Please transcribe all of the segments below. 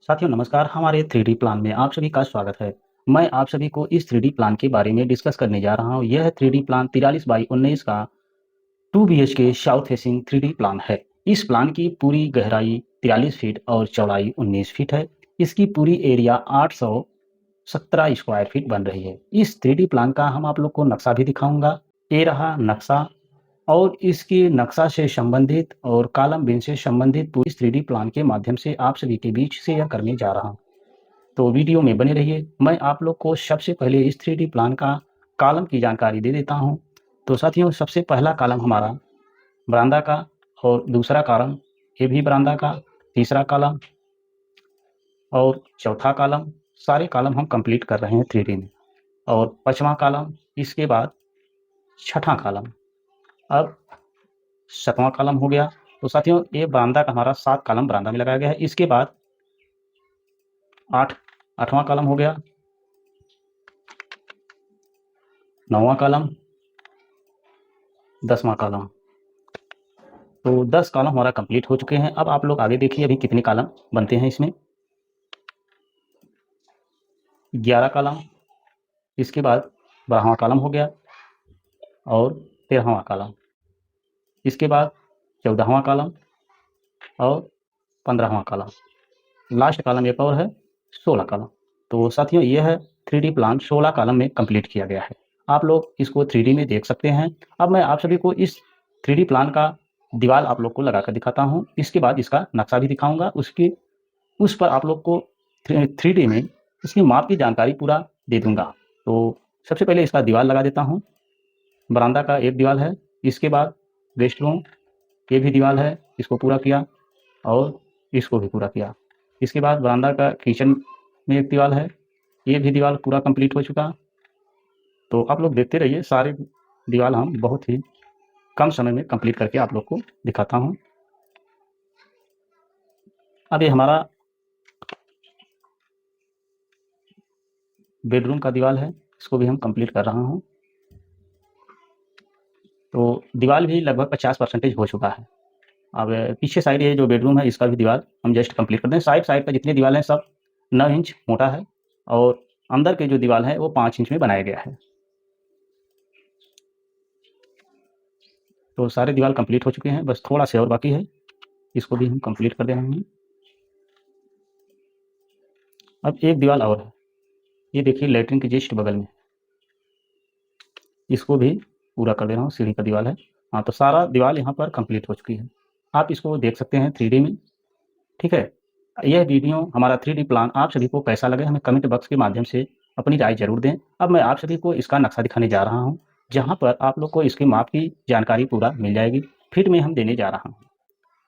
साथियों नमस्कार, हमारे 3D प्लान में आप सभी का स्वागत है। मैं आप सभी को इस 3D प्लान के बारे में डिस्कस करने जा रहा हूँ। यह 3D प्लान 43 बाई 19 का 2 BHK south facing 3D plan है। इस प्लान की पूरी गहराई 43 फीट और चौड़ाई 19 फीट है। इसकी पूरी एरिया 817 स्क्वायर फीट बन रही है। इस 3D प्लान का हम आप लोग को नक्शा भी दिखाऊंगा। ये रहा नक्शा और इसके नक्शा से संबंधित और कॉलम बिन से संबंधित पूरी 3D प्लान के माध्यम से आप सभी के बीच शेयर करने जा रहा हूँ। तो वीडियो में बने रहिए। मैं आप लोग को सबसे पहले इस 3D प्लान का कॉलम की जानकारी दे देता हूँ। तो साथियों सबसे पहला कॉलम हमारा बरामदा का और दूसरा कॉलम ये भी बरामदा का, तीसरा कॉलम और चौथा कॉलम, सारे कॉलम हम कंप्लीट कर रहे हैं 3D में। और पाँचवां कॉलम, इसके बाद छठा कॉलम, अब सातवां कॉलम हो गया। तो साथियों ये बरामदा का हमारा 7 कॉलम बरामदा में लगाया गया है। इसके बाद आठवां कॉलम हो गया, 9वां कॉलम, 10वां कॉलम। तो 10 कॉलम हमारा कंप्लीट हो चुके हैं। अब आप लोग आगे देखिए अभी कितने कॉलम बनते हैं इसमें। 11 कॉलम, इसके बाद 12वां कॉलम हो गया और 13वां कॉलम, इसके बाद 14वां कॉलम और 15वां कॉलम, लास्ट कॉलम एक और है 16 कॉलम। तो साथियों ये है 3D प्लान 16 कॉलम में कंप्लीट किया गया है। आप लोग इसको 3D में देख सकते हैं। अब मैं आप सभी को इस 3D प्लान का दीवार आप लोग को लगा कर दिखाता हूँ। इसके बाद इसका नक्शा भी दिखाऊंगा। उस पर आप लोग को 3D में इसकी माप की जानकारी पूरा दे दूंगा। तो सबसे पहले इसका दीवार लगा देता हूँ। बरामदा का एक दीवार है, इसके बाद गेस्ट रूम, ये भी दीवार है, इसको पूरा किया और इसको भी पूरा किया। इसके बाद बरामदा का किचन में एक दीवार है, ये भी दीवार पूरा कंप्लीट हो चुका। तो आप लोग देखते रहिए, सारे दीवार हम बहुत ही कम समय में कंप्लीट करके आप लोग को दिखाता हूँ। अब ये हमारा बेडरूम का दीवार है, इसको भी हम कंप्लीट कर रहा हूँ। तो दीवार भी लगभग 50% हो चुका है। अब पीछे साइड ये जो बेडरूम है इसका भी दीवार हम जस्ट कंप्लीट कर दें। साइड साइड का जितने दीवार हैं सब 9 इंच मोटा है और अंदर के जो दीवार है वो 5 इंच में बनाया गया है। तो सारे दीवार कंप्लीट हो चुके हैं, बस थोड़ा से और बाकी है, इसको भी हम कंप्लीट कर दे रहे हैं। अब एक दीवार और है, ये देखिए लेटरिन के जस्ट बगल में, इसको भी पूरा कर दे रहा हूँ। सीढ़ी का दीवार है। हाँ, तो सारा दीवार यहाँ पर कंप्लीट हो चुकी है। आप इसको देख सकते हैं 3D में। ठीक है, यह वीडियो हमारा 3D प्लान आप सभी को कैसा लगे हमें कमेंट बॉक्स के माध्यम से अपनी राय जरूर दें। अब मैं आप सभी को इसका नक्शा दिखाने जा रहा हूँ, जहाँ पर आप लोग को इसके माप की जानकारी पूरा मिल जाएगी। फिट में हम देने जा रहा हूँ।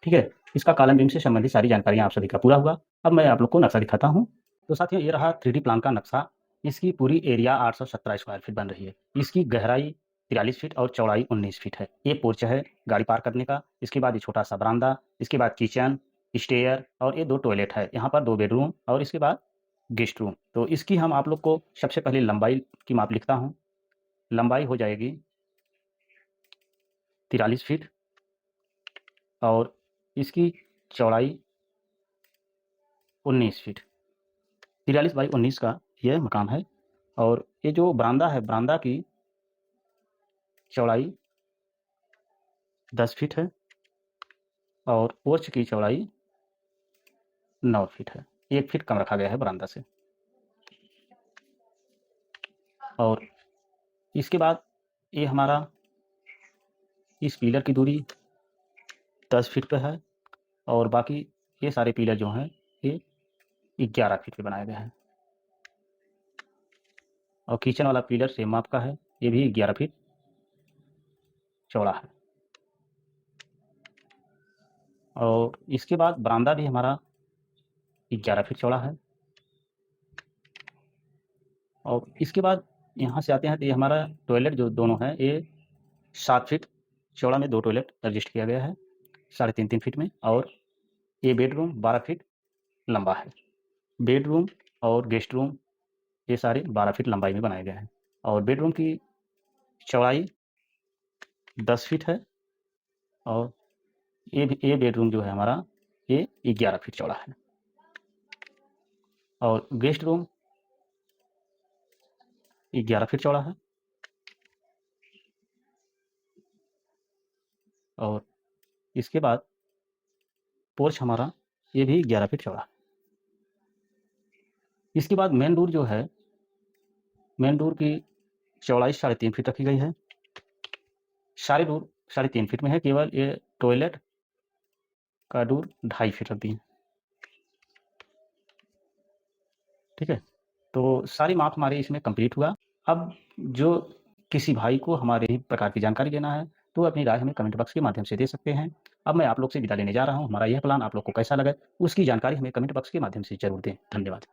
ठीक है, इसका कॉलम बीम से संबंधित सारी जानकारियाँ आप सभी का पूरा हुआ। अब मैं आप लोग को नक्शा दिखाता हूँ। तो साथियों ये रहा 3D प्लान का नक्शा। इसकी पूरी एरिया 817 स्क्वायर फीट बन रही है। इसकी गहराई 43 फीट और चौड़ाई 19 फीट है। ये पोर्च है गाड़ी पार्क करने का। इसके बाद ये छोटा सा बरामदा, इसके बाद किचन, स्टेयर और ये 2 टॉयलेट है। यहाँ पर 2 बेडरूम और इसके बाद गेस्ट रूम। तो इसकी हम आप लोग को सबसे पहले लंबाई की माप लिखता हूँ। लंबाई हो जाएगी 43 फीट और इसकी चौड़ाई 19 फीट। 43 बाई 19 का यह मकान है। और ये जो बरामदा है, बरामदा की चौड़ाई 10 फीट है और पोर्च की चौड़ाई 9 फीट है। 1 फीट कम रखा गया है बरामदा से। और इसके बाद ये हमारा इस पिलर की दूरी 10 फीट पे है और बाकी ये सारे पिलर जो हैं ये 11 फीट पे बनाए गए हैं। और किचन वाला पिलर सेम माप का है, ये भी 11 फीट चौड़ा है। और इसके बाद बरामदा भी हमारा 11 फीट चौड़ा है। और इसके बाद यहाँ से आते हैं तो ये हमारा टॉयलेट जो दोनों हैं ये 7 फीट चौड़ा में 2 टॉयलेट एडजस्ट किया गया है 3.5-3 फीट में। और ये बेडरूम 12 फीट लंबा है। बेडरूम और गेस्ट रूम ये सारे 12 फीट लंबाई में बनाए गए हैं। और बेडरूम की चौड़ाई 10 फीट है और ये बेडरूम जो है हमारा ये 11 फीट चौड़ा है। और गेस्ट रूम 11 फीट चौड़ा है और इसके बाद पोर्च हमारा ये भी 11 फीट चौड़ा है। इसके बाद मेन डोर जो है, मेन डोर की चौड़ाई 3.5 फीट रखी गई है। सारे डोर 3.5 फीट में है, केवल ये टॉयलेट का डोर 2.5 फीट रख दिए। ठीक है, तो सारी माप हमारे इसमें कंप्लीट हुआ। अब जो किसी भाई को हमारे ही प्रकार की जानकारी लेना है तो अपनी राय हमें कमेंट बॉक्स के माध्यम से दे सकते हैं। अब मैं आप लोग से विदा लेने जा रहा हूँ। हमारा यह प्लान आप लोग को कैसा लगा उसकी जानकारी हमें कमेंट बॉक्स के माध्यम से जरूर दें। धन्यवाद।